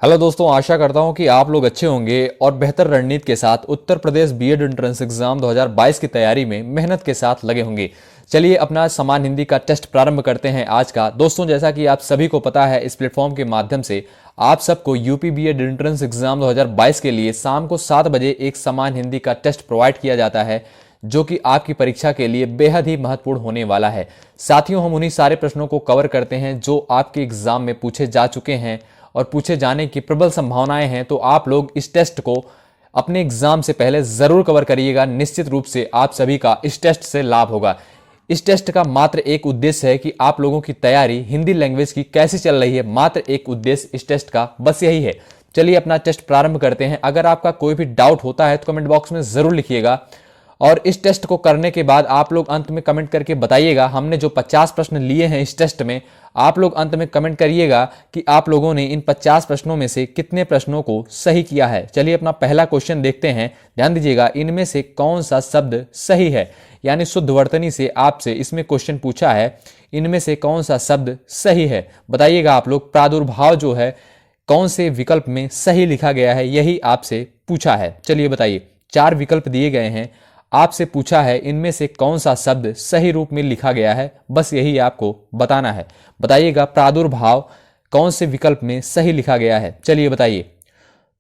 Hello दोस्तों, आशा करता हूं कि आप लोग अच्छे होंगे और बेहतर रणनीति के साथ Uttar Pradesh BEd entrance exam 2022 की तैयारी में मेहनत के साथ लगे होंगे। चलिए अपना समान हिंदी का टेस्ट प्रारंभ करते हैं आज का। दोस्तों, जैसा कि आप सभी को पता है, इस प्लेटफॉर्म के माध्यम से आप सबको यूपी बीएड एंट्रेंस एग्जाम 2022 के लिए शाम को 7 बजे एक समान हिंदी का टेस्ट प्रोवाइड किया जाता है, जो कि आपकी परीक्षा के लिए बेहद ही महत्वपूर्ण होने वाला है। साथियों, हम उन्हीं सारे प्रश्नों को कवर करते हैं जो आपके एग्जाम में पूछे जा चुके हैं और पूछे जाने की प्रबल संभावनाएं हैं। तो आप लोग इस टेस्ट को अपने एग्जाम से पहले जरूर कवर करिएगा। निश्चित रूप से आप सभी का इस टेस्ट से लाभ होगा। इस टेस्ट का मात्र एक उद्देश्य है कि आप लोगों की तैयारी हिंदी लैंग्वेज की कैसी चल रही है। मात्र एक उद्देश्य इस टेस्ट का बस यही है। चलिए अपना टेस्ट प्रारंभ करते हैं। अगर आपका कोई भी डाउट होता है तो कमेंट बॉक्स में जरूर लिखिएगा और इस टेस्ट को करने के बाद आप लोग अंत में कमेंट करके बताइएगा। हमने जो 50 प्रश्न लिए हैं इस टेस्ट में, आप लोग अंत में कमेंट करिएगा कि आप लोगों ने इन 50 प्रश्नों में से कितने प्रश्नों को सही किया है। चलिए अपना पहला क्वेश्चन देखते हैं। ध्यान दीजिएगा, इनमें से कौन सा शब्द सही है, यानी शुद्ध वर्तनी से आपसे इसमें क्वेश्चन पूछा है। इनमें से कौन सा शब्द सही है बताइएगा आप लोग। प्रादुर्भाव जो है कौन से विकल्प में सही लिखा गया है, यही आपसे पूछा है। चलिए बताइए, 4 विकल्प दिए गए हैं, आपसे पूछा है इनमें से कौन सा शब्द सही रूप में लिखा गया है, बस यही आपको बताना है। बताइएगा प्रादुर्भाव कौन से विकल्प में सही लिखा गया है। चलिए बताइए।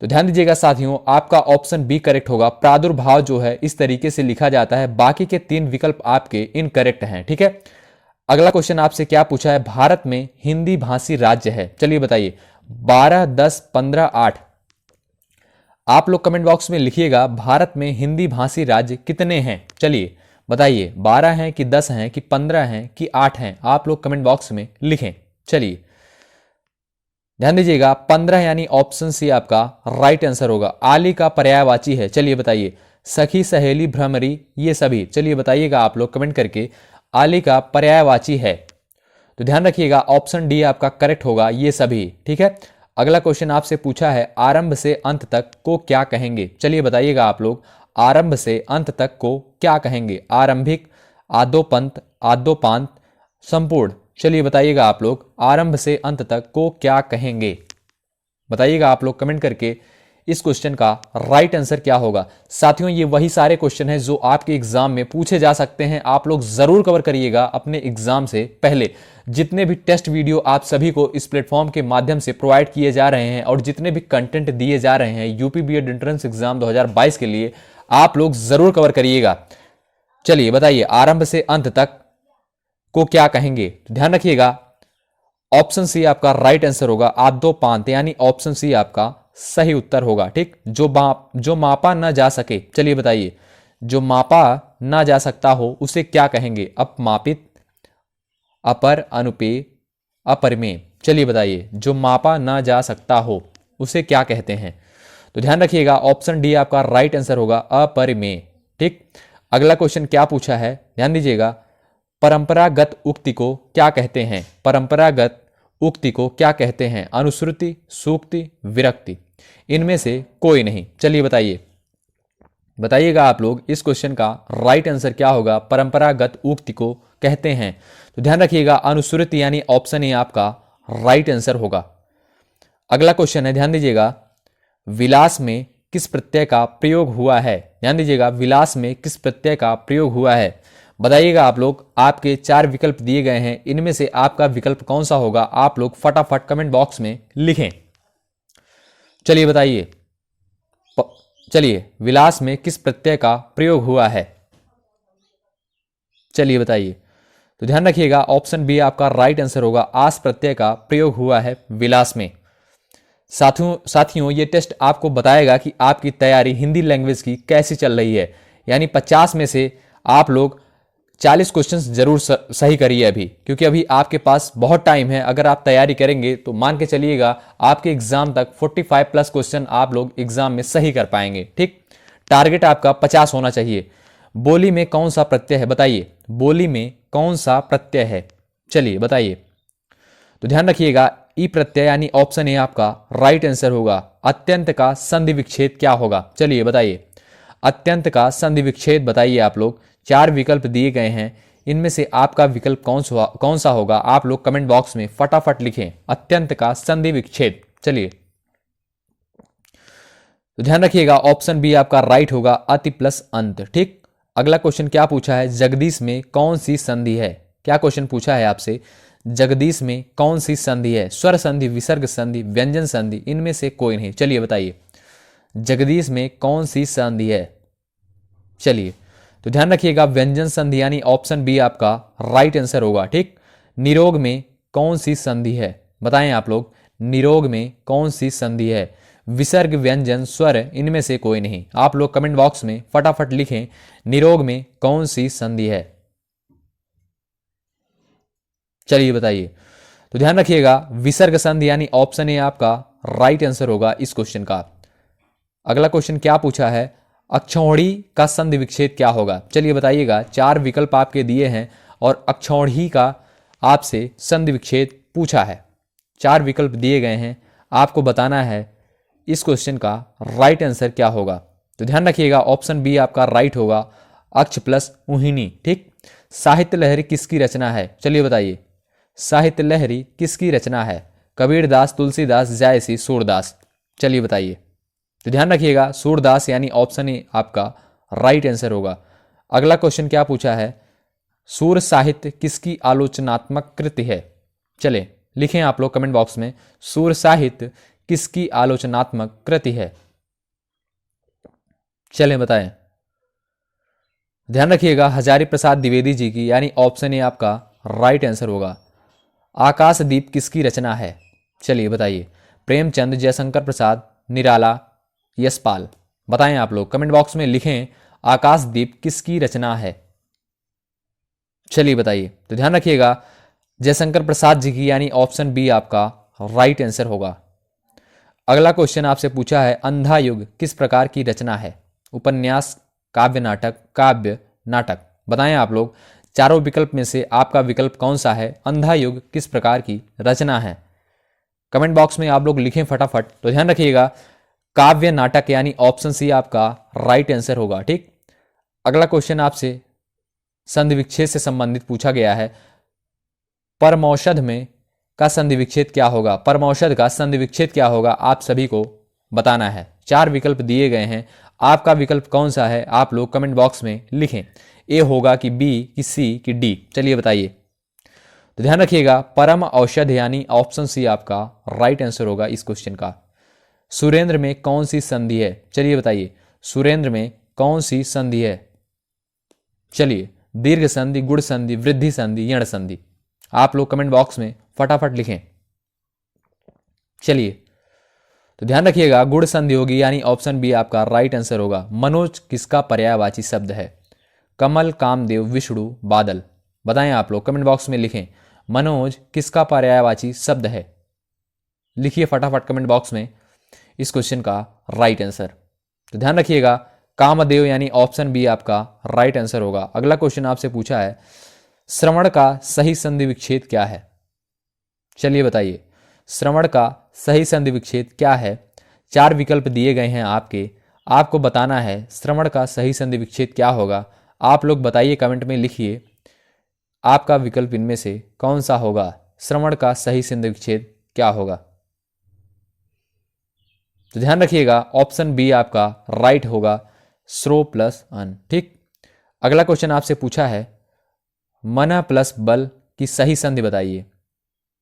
तो ध्यान दीजिएगा साथियों, आपका ऑप्शन बी करेक्ट होगा। प्रादुर्भाव जो है इस तरीके से लिखा जाता है। बाकी के 3 विकल्प आपके इनकरेक्ट हैं। ठीक है, अगला क्वेश्चन आपसे क्या पूछा है। भारत में हिंदी भाषी राज्य है। चलिए बताइए, 12, 10, 15, 8। आप लोग कमेंट बॉक्स में लिखिएगा भारत में हिंदी भाषी राज्य कितने हैं। चलिए बताइए, 12 हैं कि 10 हैं कि 15 हैं कि 8 हैं। आप लोग कमेंट बॉक्स में लिखें। चलिए ध्यान दीजिएगा, 15 यानी ऑप्शन सी आपका राइट आंसर होगा। आली का पर्यायवाची है। चलिए बताइए, सखी, सहेली, भ्रमरी, ये सभी। चलिए बताइएगा आप लोग कमेंट करके, आली का पर्यायवाची है। तो ध्यान रखिएगा, ऑप्शन डी आपका करेक्ट होगा, ये सभी। ठीक है, अगला क्वेश्चन आपसे पूछा है, आरंभ से अंत तक को क्या कहेंगे। चलिए बताइएगा आप लोग, आरंभ से अंत तक को क्या कहेंगे। आरंभिक, आद्योपंत, आद्योपांत, संपूर्ण। चलिए बताइएगा आप लोग, आरंभ से अंत तक को क्या कहेंगे। बताइएगा आप लोग कमेंट करके इस क्वेश्चन का राइट आंसर क्या होगा। साथियों, ये वही सारे क्वेश्चन हैं जो आपके एग्जाम में पूछे जा सकते हैं। आप लोग जरूर कवर करिएगा अपने एग्जाम से पहले। जितने भी टेस्ट वीडियो आप सभी को इस प्लेटफॉर्म के माध्यम से प्रोवाइड किए जा रहे हैं और जितने भी कंटेंट दिए जा रहे हैं यूपी बीएड एंट्रेंस एग्जाम 2022 के लिए, आप लोग जरूर कवर करिएगा। चलिए बताइए, आरंभ से अंत तक को क्या कहेंगे। तो ध्यान रखिएगा, ऑप्शन सी आपका राइट आंसर होगा। आद्योपांत यानी ऑप्शन सी आपका सही उत्तर होगा। ठीक, जो मापा ना जा सके। चलिए बताइए, जो मापा ना जा सकता हो उसे क्या कहेंगे। अपमापित, अपर, अनुपेय, अपरिमेय। चलिए बताइए, जो मापा ना जा सकता हो उसे क्या कहते हैं। तो ध्यान रखिएगा, ऑप्शन डी आपका राइट आंसर होगा, अपरिमेय। ठीक, अगला क्वेश्चन क्या पूछा है, ध्यान दीजिएगा, परंपरागत उक्ति को क्या कहते हैं। परंपरागत उक्ति को क्या कहते हैं। अनुश्रुति, सूक्ति, विरक्ति। इनमें से कोई नहीं। चलिए बताइए, बताइएगा आप लोग इस क्वेश्चन का राइट आंसर क्या होगा। परंपरागत उक्ति को कहते हैं। तो ध्यान रखिएगा, अनुश्रुति यानी ऑप्शन ए आपका राइट आंसर होगा। अगला क्वेश्चन है, ध्यान दीजिएगा, विलास में किस प्रत्यय का प्रयोग हुआ है। ध्यान दीजिएगा, विलास में किस प्रत्यय का प्रयोग हुआ है। बताइएगा आप लोग। आपके 4 विकल्प दिए गए हैं, इनमें से आपका विकल्प कौन सा होगा। आप लोग फटाफट कमेंट बॉक्स में लिखें। चलिए बताइए, चलिए विलास में किस प्रत्यय का प्रयोग हुआ है। चलिए बताइए। तो ध्यान रखिएगा, ऑप्शन बी आपका राइट आंसर होगा। आस प्रत्यय का प्रयोग हुआ है विलास में। साथियों, ये टेस्ट आपको बताएगा कि आपकी तैयारी हिंदी लैंग्वेज की कैसी चल रही है। यानी 50 में से आप लोग 40 क्वेश्चंस जरूर सही करिए अभी, क्योंकि अभी आपके पास बहुत टाइम है। अगर आप तैयारी करेंगे तो मान के चलिएगा आपके एग्जाम तक 45 प्लस क्वेश्चन आप लोग एग्जाम में सही कर पाएंगे। ठीक, टारगेट आपका 50 होना चाहिए। बोली में कौन सा प्रत्यय है बताइए। बोली में कौन सा प्रत्यय है, चलिए बताइए। तो ध्यान रखिएगा, ई प्रत्यय यानी ऑप्शन ए आपका राइट आंसर होगा। अत्यंत का संधि विच्छेद क्या होगा। चलिए बताइए, अत्यंत का संधि विच्छेद बताइए आप लोग। 4 विकल्प दिए गए हैं, इनमें से आपका विकल्प कौन सा होगा। आप लोग कमेंट बॉक्स में फटाफट लिखें, अत्यंत का संधि विच्छेद। चलिए तो ध्यान रखिएगा ऑप्शन बी आपका राइट होगा, अति प्लस अंत। ठीक, अगला क्वेश्चन क्या पूछा है, जगदीश में कौन सी संधि है। क्या क्वेश्चन पूछा है आपसे, जगदीश में कौन सी संधि है, स्वर संधि, विसर्ग संधि, व्यंजन संधि, इनमें से कोई नहीं। चलिए बताइए जगदीश में कौन सी संधि है। चलिए तो ध्यान रखिएगा व्यंजन संधि यानी ऑप्शन बी आपका राइट आंसर होगा। ठीक, निरोग में कौन सी संधि है, बताएं आप लोग, निरोग में कौन सी संधि है, विसर्ग, व्यंजन, स्वर, इनमें से कोई नहीं। आप लोग कमेंट बॉक्स में फटाफट लिखें निरोग में कौन सी संधि है। चलिए बताइए, तो ध्यान रखिएगा विसर्ग संधि यानी ऑप्शन ए आपका राइट आंसर होगा इस क्वेश्चन का। अगला क्वेश्चन क्या पूछा है, अक्षौहिणी का संधि विच्छेद क्या होगा। चलिए बताइएगा, चार विकल्प आपके दिए हैं और अक्षौहिणी का आपसे संधि विच्छेद पूछा है। चार विकल्प दिए गए हैं, आपको बताना है इस क्वेश्चन का राइट आंसर क्या होगा। तो ध्यान रखिएगा ऑप्शन बी आपका राइट होगा, अक्ष प्लस उहिनी। ठीक, साहित्य लहरी किसकी रचना है। चलिए बताइए साहित्य लहरी किसकी रचना है, कबीरदास, तुलसीदास, जायसी, सूरदास। चलिए बताइए, तो ध्यान रखिएगा सूरदास यानी ऑप्शन ए आपका राइट आंसर होगा। अगला क्वेश्चन क्या पूछा है, सूर साहित्य किसकी आलोचनात्मक कृति है। चले लिखें आप लोग कमेंट बॉक्स में, सूर साहित्य किसकी आलोचनात्मक कृति है। चलें बताएं, ध्यान रखिएगा हजारी प्रसाद द्विवेदी जी की यानी ऑप्शन ए आपका राइट आंसर होगा। आकाशदीप किसकी रचना है। चलिए बताइए, प्रेमचंद, जयशंकर प्रसाद, निराला, यशपाल। बताएं आप लोग कमेंट बॉक्स में लिखें आकाशदीप किसकी रचना है। चलिए बताइए, तो ध्यान रखिएगा जयशंकर प्रसाद जी की यानी ऑप्शन बी आपका राइट आंसर होगा। अगला क्वेश्चन आपसे पूछा है, अंधा युग किस प्रकार की रचना है, उपन्यास, काव्य नाटक, काव्य नाटक। बताएं आप लोग चारों विकल्प में से आपका विकल्प कौन सा है, अंधा युग किस प्रकार की रचना है। कमेंट बॉक्स में आप लोग लिखें फटाफट। तो ध्यान रखिएगा काव्य नाटक यानी ऑप्शन सी आपका राइट आंसर होगा। ठीक, अगला क्वेश्चन आपसे संधि विच्छेद से संबंधित पूछा गया है, परमौषध में का संधि विच्छेद क्या होगा। परमौषध का संधि विच्छेद क्या होगा आप सभी को बताना है। चार विकल्प दिए गए हैं, आपका विकल्प कौन सा है आप लोग कमेंट बॉक्स में लिखें, ए होगा कि बी कि सी कि डी। चलिए बताइए, तो ध्यान रखिएगा परम औषध यानी ऑप्शन सी आपका राइट आंसर होगा इस क्वेश्चन का। सुरेंद्र में कौन सी संधि है। चलिए बताइए सुरेंद्र में कौन सी संधि है। चलिए दीर्घ संधि, गुण संधि, वृद्धि संधि, यण संधि। आप लोग कमेंट बॉक्स में फटाफट लिखें। चलिए तो ध्यान रखिएगा गुण संधि होगी यानी ऑप्शन बी आपका राइट आंसर होगा। मनोज किसका पर्यायवाची शब्द है, कमल, कामदेव, विष्णु, बादल। बताएं आप लोग कमेंट बॉक्स में लिखें मनोज किसका पर्यायवाची शब्द है। लिखिए फटाफट कमेंट बॉक्स में इस क्वेश्चन का राइट आंसर। तो ध्यान रखिएगा कामदेव यानी ऑप्शन बी आपका राइट आंसर होगा। अगला क्वेश्चन आपसे पूछा है, श्रवण का सही संधि विच्छेद क्या है। चलिए बताइए श्रवण का सही संधि विच्छेद क्या है। चार विकल्प दिए गए हैं आपको बताना है श्रवण का सही संधि विच्छेद क्या होगा। आप लोग बताइए कमेंट में लिखिए आपका विकल्प इनमें से कौन सा होगा, श्रवण का सही संधि विच्छेद क्या होगा। तो ध्यान रखिएगा ऑप्शन बी आपका राइट होगा, श्रो प्लस अन। ठीक, अगला क्वेश्चन आपसे पूछा है, मन प्लस बल की सही संधि बताइए।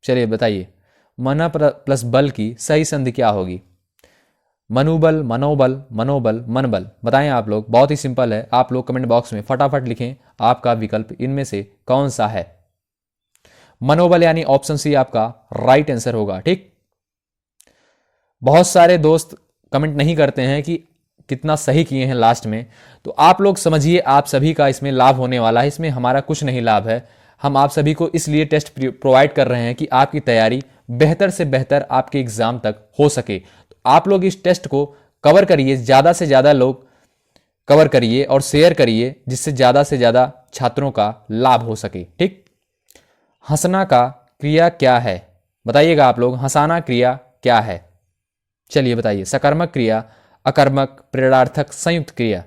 चलिए बताइए मन प्लस बल की सही संधि क्या होगी। मनुबल, मनोबल, मनोबल, मनबल। बताएं आप लोग, बहुत ही सिंपल है। आप लोग कमेंट बॉक्स में फटाफट लिखें आपका विकल्प इनमें से कौन सा है। मनोबल यानी ऑप्शन सी आपका राइट आंसर होगा। ठीक, बहुत सारे दोस्त कमेंट नहीं करते हैं कि कितना सही किए हैं लास्ट में, तो आप लोग समझिए आप सभी का इसमें लाभ होने वाला है। इसमें हमारा कुछ नहीं लाभ है, हम आप सभी को इसलिए टेस्ट प्रोवाइड कर रहे हैं कि आपकी तैयारी बेहतर से बेहतर आपके एग्जाम तक हो सके। तो आप लोग इस टेस्ट को कवर करिए, ज़्यादा से ज़्यादा लोग कवर करिए और शेयर करिए जिससे ज़्यादा से ज़्यादा छात्रों का लाभ हो सके। ठीक, हंसना का क्रिया क्या है बताइएगा आप लोग, हंसाना क्रिया क्या है। चलिए बताइए सकर्मक क्रिया, अकर्मक, प्रेरणार्थक, संयुक्त क्रिया।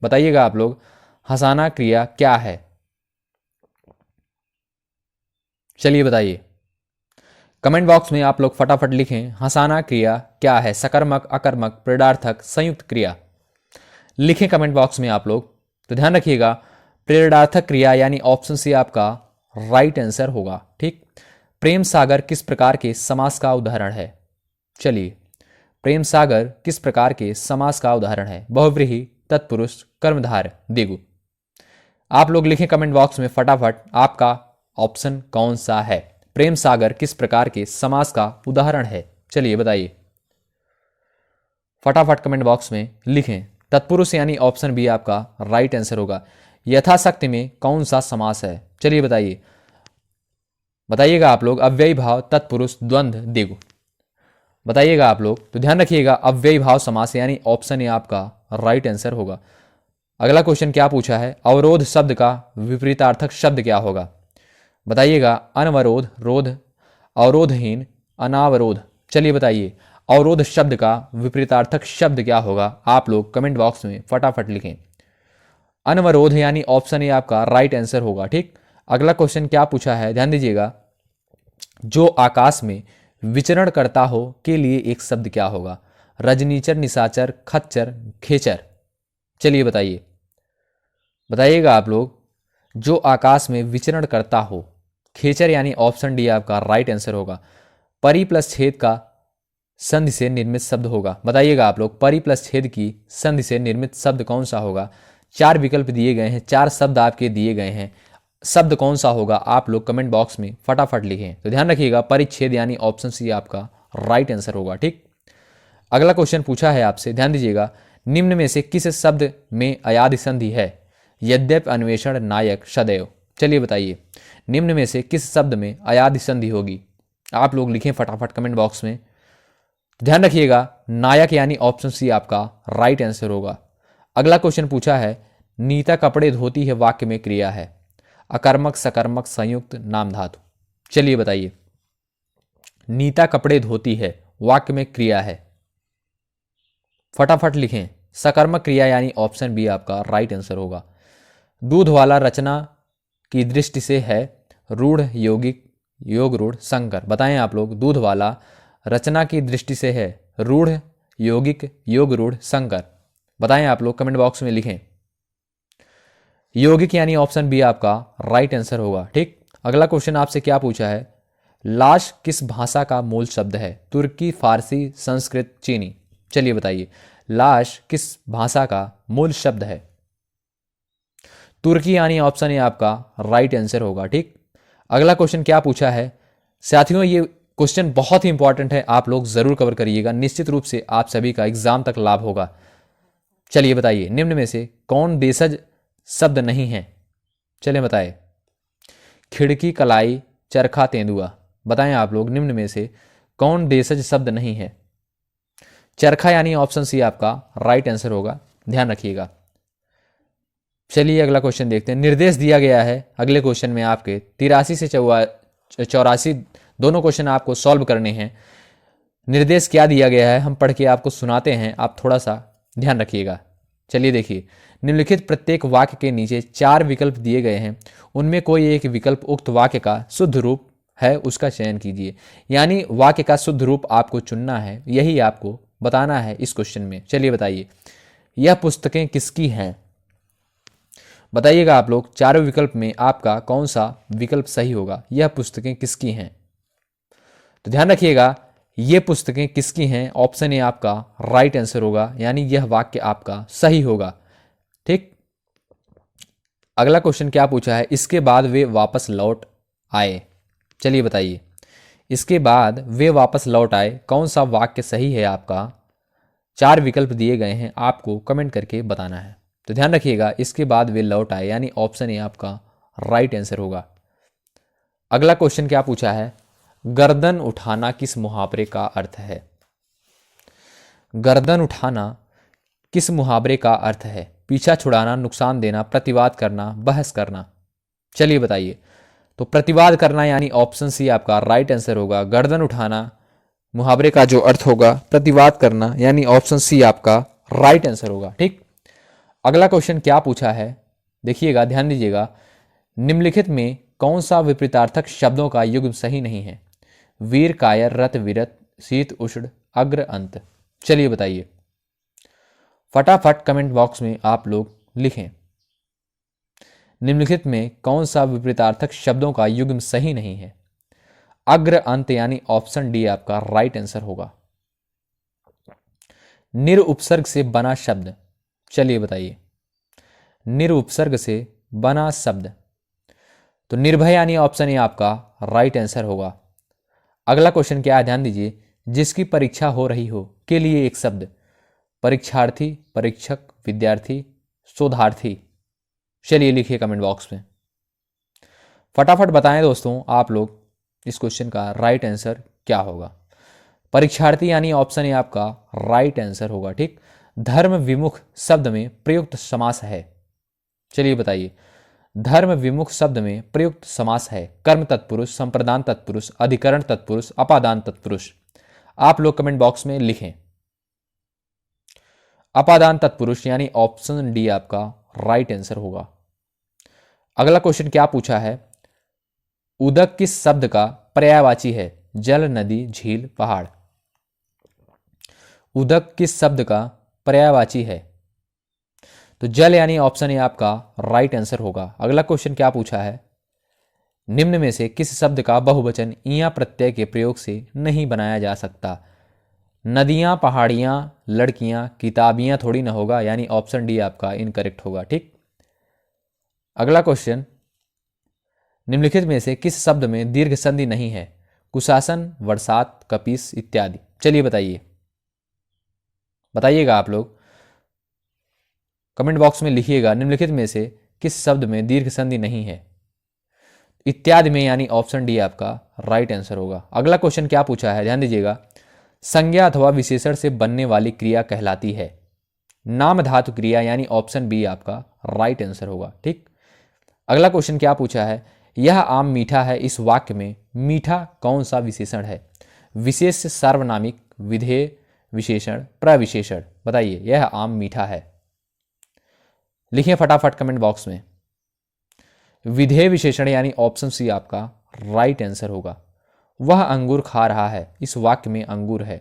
बताइएगा आप लोग हंसाना क्रिया क्या है। चलिए बताइए कमेंट बॉक्स में आप लोग फटाफट लिखें हंसाना क्रिया क्या है, सकर्मक, अकर्मक, प्रेरणार्थक, संयुक्त क्रिया। लिखें कमेंट बॉक्स में आप लोग। तो ध्यान रखिएगा, प्रेरणार्थक क्रिया यानी ऑप्शन सी आपका राइट आंसर होगा। ठीक। प्रेम सागर किस प्रकार के समास का उदाहरण है? चलिए, प्रेम सागर किस प्रकार के समास का उदाहरण है? बहुव्रीहि, तत्पुरुष, कर्मधारय, द्विगु। आप लोग लिखें कमेंट बॉक्स में फटाफट आपका ऑप्शन कौन सा है। प्रेम सागर किस प्रकार के समास का उदाहरण है? चलिए बताइए, फटाफट कमेंट बॉक्स में लिखें। तत्पुरुष यानी ऑप्शन बी आपका राइट आंसर होगा। यथाशक्ति में कौन सा समास है? चलिए बताइए, बताइएगा आप लोग। अव्ययी भाव, तत्पुरुष, द्वंद्व, द्विगु। बताइएगा आप लोग। तो ध्यान रखिएगा, अव्ययी भाव समास यानी ऑप्शन ए आपका राइट आंसर होगा। अगला क्वेश्चन क्या पूछा है? अवरोध शब्द का विपरीतार्थक शब्द क्या होगा? बताइएगा। अनवरोध, रोध, अवरोधहीन, अनावरोध। चलिए बताइए, अवरोध शब्द का विपरीतार्थक शब्द क्या होगा? आप लोग कमेंट बॉक्स में फटाफट लिखें। अनवरोध यानी ऑप्शन ए आपका राइट आंसर होगा। ठीक। अगला क्वेश्चन क्या पूछा है, ध्यान दीजिएगा। जो आकाश में विचरण करता हो के लिए एक शब्द क्या होगा? रजनीचर, निशाचर, खच्चर, खेचर। चलिए बताइए, बताइएगा आप लोग। जो आकाश में विचरण करता हो, खेचर यानी ऑप्शन डी आपका राइट आंसर होगा। परि प्लस छेद का संधि से निर्मित शब्द होगा। बताइएगा आप लोग, परि प्लस छेद की संधि से निर्मित शब्द कौन सा होगा? 4 विकल्प दिए गए हैं, 4 शब्द आपके दिए गए हैं। शब्द कौन सा होगा? आप लोग कमेंट बॉक्स में फटाफट लिखें। तो ध्यान रखिएगा, परिच्छेद यानी ऑप्शन सी आपका राइट आंसर होगा। ठीक। अगला क्वेश्चन पूछा है आपसे, ध्यान दीजिएगा। निम्न में से किस शब्द में अयादि संधि है? यद्यप, अन्वेषण, नायक, सदैव। चलिए बताइए, निम्न में से किस शब्द में अयादि संधि होगी? आप लोग लिखें फटाफट कमेंट बॉक्स में। ध्यान रखिएगा, नायक यानी ऑप्शन सी आपका राइट आंसर होगा। अगला क्वेश्चन पूछा है, नीता कपड़े धोती है वाक्य में क्रिया है? अकर्मक, सकर्मक, संयुक्त, नाम धातु। चलिए बताइए, नीता कपड़े धोती है वाक्य में क्रिया है, फटाफट लिखें। सकर्मक क्रिया यानी ऑप्शन बी आपका राइट आंसर होगा। दूध वाला रचना की दृष्टि से है? रूढ़, यौगिक, योग रूढ़, संकर। बताएं आप लोग। दूध वाला रचना की दृष्टि से है? रूढ़, यौगिक, योग रूढ़, संकर। बताएं आप लोग, कमेंट बॉक्स में लिखें। यौगिक यानी ऑप्शन बी आपका राइट आंसर होगा। ठीक। अगला क्वेश्चन आपसे क्या पूछा है? लाश किस भाषा का मूल शब्द है? तुर्की, फारसी, संस्कृत, चीनी। चलिए बताइए, लाश किस भाषा का मूल शब्द है? तुर्की यानी ऑप्शन ए आपका राइट आंसर होगा। ठीक। अगला क्वेश्चन क्या पूछा है? साथियों, ये क्वेश्चन बहुत ही इंपॉर्टेंट है, आप लोग जरूर कवर करिएगा, निश्चित रूप से आप सभी का एग्जाम तक लाभ होगा। चलिए बताइए, निम्न में से कौन देशज शब्द नहीं है? चलिए बताएं। खिड़की, कलाई, चरखा, तेंदुआ। बताएं आप लोग, निम्न में से कौन देशज शब्द नहीं है? चरखा यानी ऑप्शन सी आपका राइट आंसर होगा, ध्यान रखिएगा। चलिए अगला क्वेश्चन देखते हैं। निर्देश दिया गया है अगले क्वेश्चन में आपके 83 से 84 दोनों क्वेश्चन आपको सॉल्व करने हैं। निर्देश क्या दिया गया है हम पढ़ के आपको सुनाते हैं, आप थोड़ा सा ध्यान रखिएगा। चलिए देखिए, निम्नलिखित प्रत्येक वाक्य के नीचे 4 विकल्प दिए गए हैं, उनमें कोई एक विकल्प उक्त वाक्य का शुद्ध रूप है, उसका चयन कीजिए। यानी वाक्य का शुद्ध रूप आपको चुनना है, यही आपको बताना है इस क्वेश्चन में। चलिए बताइए, यह पुस्तकें किसकी हैं? बताइएगा आप लोग, चारों विकल्प में आपका कौन सा विकल्प सही होगा? यह पुस्तकें किसकी हैं? तो ध्यान रखिएगा, ये पुस्तकें किसकी हैं ऑप्शन ए आपका राइट आंसर होगा, यानी यह वाक्य आपका सही होगा। ठीक। अगला क्वेश्चन क्या पूछा है? इसके बाद वे वापस लौट आए। चलिए बताइए, इसके बाद वे वापस लौट आए, कौन सा वाक्य सही है आपका? 4 विकल्प दिए गए हैं, आपको कमेंट करके बताना है। तो ध्यान रखिएगा, इसके बाद वे लौट आए यानी ऑप्शन ए आपका राइट आंसर होगा। अगला क्वेश्चन क्या पूछा है? गर्दन उठाना किस मुहावरे का अर्थ है? गर्दन उठाना किस मुहावरे का अर्थ है? पीछा छुड़ाना, नुकसान देना, प्रतिवाद करना, बहस करना। चलिए बताइए, तो प्रतिवाद करना यानी ऑप्शन सी आपका राइट आंसर होगा। गर्दन उठाना मुहावरे का जो अर्थ होगा प्रतिवाद करना, यानी ऑप्शन सी आपका राइट आंसर होगा। ठीक। अगला क्वेश्चन क्या पूछा है? देखिएगा, ध्यान दीजिएगा। निम्नलिखित में कौन सा विपरीतार्थक शब्दों का युग्म सही नहीं है? वीर कायर रत विरत शीत उष्ण अग्र अंत। चलिए बताइए, फटाफट कमेंट बॉक्स में आप लोग लिखें। निम्नलिखित में कौन सा विपरीतार्थक शब्दों का युग्म सही नहीं है? अग्र अंत यानी ऑप्शन डी आपका राइट आंसर होगा। निरुपसर्ग से बना शब्द, चलिए बताइए, निरुपसर्ग से बना शब्द तो निर्भय यानी ऑप्शन ए आपका राइट आंसर होगा। अगला क्वेश्चन क्या है, ध्यान दीजिए, जिसकी परीक्षा हो रही हो के लिए एक शब्द, परीक्षार्थी, परीक्षक, विद्यार्थी, शोधार्थी। चलिए लिखिए कमेंट बॉक्स में, फटाफट बताएं दोस्तों आप लोग इस क्वेश्चन का राइट आंसर क्या होगा। परीक्षार्थी यानी ऑप्शन ए आपका राइट आंसर होगा। ठीक, धर्म विमुख शब्द में प्रयुक्त समास है, चलिए बताइए, धर्म विमुख शब्द में प्रयुक्त समास है कर्म तत्पुरुष, संप्रदान तत्पुरुष, अधिकरण तत्पुरुष, अपादान तत्पुरुष। आप लोग कमेंट बॉक्स में लिखें। अपादान तत्पुरुष यानी ऑप्शन डी आपका राइट आंसर होगा। अगला क्वेश्चन क्या पूछा है, उदक किस शब्द का पर्यायवाची है? जल, नदी, झील, पहाड़। उदक किस शब्द का पर्यायवाची है? तो जल यानी ऑप्शन ए आपका राइट आंसर होगा। अगला क्वेश्चन क्या पूछा है, निम्न में से किस शब्द का बहुवचन इया प्रत्यय के प्रयोग से नहीं बनाया जा सकता? नदियां, पहाड़ियां, लड़कियां, किताबियां थोड़ी ना होगा, यानी ऑप्शन डी आपका इनकरेक्ट होगा। ठीक, अगला क्वेश्चन, निम्नलिखित में से किस शब्द में दीर्घ संधि नहीं है? कुशासन, वर्षात, कपीस इत्यादि। चलिए बताइए, बताइएगा आप लोग कमेंट बॉक्स में लिखिएगा, निम्नलिखित में से किस शब्द में दीर्घ संधि नहीं है? इत्यादि में, यानी ऑप्शन डी आपका राइट आंसर होगा। अगला क्वेश्चन क्या पूछा है, ध्यान दीजिएगा, संज्ञा अथवा विशेषण से बनने वाली क्रिया कहलाती है? नाम धातु क्रिया, यानी ऑप्शन बी आपका राइट आंसर होगा। ठीक, अगला क्वेश्चन क्या पूछा है, यह आम मीठा है, इस वाक्य में मीठा कौन सा विशेषण है? विशेष, सार्वनामिक, विधेय, विशेषण, प्रविशेषण। बताइए, यह आम मीठा है। लिखिए फटाफट कमेंट बॉक्स में। विधेय विशेषण यानी ऑप्शन सी आपका राइट आंसर होगा। वह अंगूर खा रहा है, इस वाक्य में अंगूर है।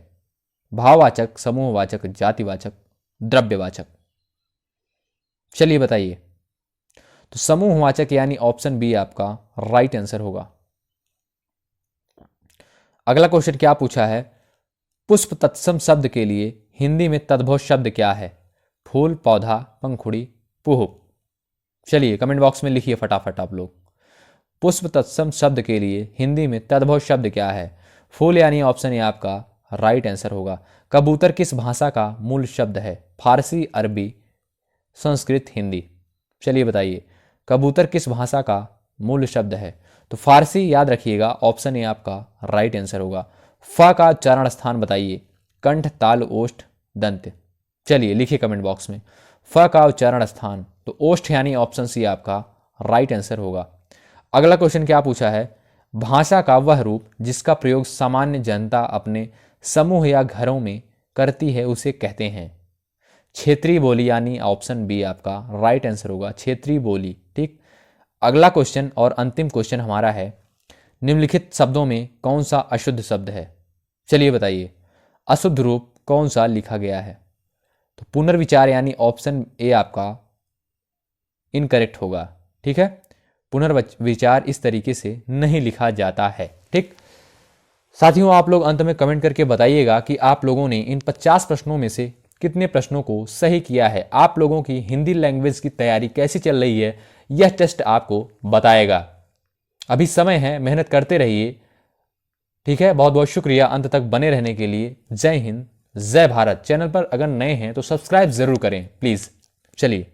भाववाचक, समूहवाचक, जातिवाचक, द्रव्यवाचक। चलिए बताइए, तो समूहवाचक यानी ऑप्शन बी आपका राइट आंसर होगा। अगला क्वेश्चन क्या पूछा है, पुष्प तत्सम शब्द के लिए हिंदी में तद्भव शब्द क्या है? फूल, पौधा, पंखुड़ी, पुह। चलिए कमेंट बॉक्स में लिखिए फटाफट आप लोग, पुष्प तत्सम शब्द के लिए हिंदी में तद्भव शब्द क्या है? फूल यानी ऑप्शन ए आपका राइट आंसर होगा। कबूतर किस भाषा का मूल शब्द है? फारसी, अरबी, संस्कृत, हिंदी। चलिए बताइए, कबूतर किस भाषा का मूल शब्द है? तो फारसी, याद रखिएगा, ऑप्शन ए आपका राइट आंसर होगा। फ का उच्चारण स्थान बताइए। कंठ, ताल, ओष्ठ, दंत। चलिए लिखिए कमेंट बॉक्स में, फ का उच्चारण स्थान, तो ओष्ठ यानी ऑप्शन सी आपका राइट आंसर होगा। अगला क्वेश्चन क्या पूछा है, भाषा का वह रूप जिसका प्रयोग सामान्य जनता अपने समूह या घरों में करती है उसे कहते हैं? क्षेत्रीय बोली, यानी ऑप्शन बी आपका राइट आंसर होगा, क्षेत्रीय बोली। ठीक, अगला क्वेश्चन और अंतिम क्वेश्चन हमारा है, निम्नलिखित शब्दों में कौन सा अशुद्ध शब्द है? चलिए बताइए, अशुद्ध रूप कौन सा लिखा गया है? तो पुनर्विचार यानी ऑप्शन ए आपका इनकरेक्ट होगा। ठीक है, पुनर्विचार इस तरीके से नहीं लिखा जाता है। ठीक, साथियों आप लोग अंत में कमेंट करके बताइएगा कि आप लोगों ने इन 50 प्रश्नों में से कितने प्रश्नों को सही किया है। आप लोगों की हिंदी लैंग्वेज की तैयारी कैसी चल रही है, यह टेस्ट आपको बताएगा। अभी समय है, मेहनत करते रहिए। ठीक है, बहुत बहुत शुक्रिया अंत तक बने रहने के लिए। जय हिंद, जय भारत। चैनल पर अगर नए हैं तो सब्सक्राइब जरूर करें प्लीज। चलिए।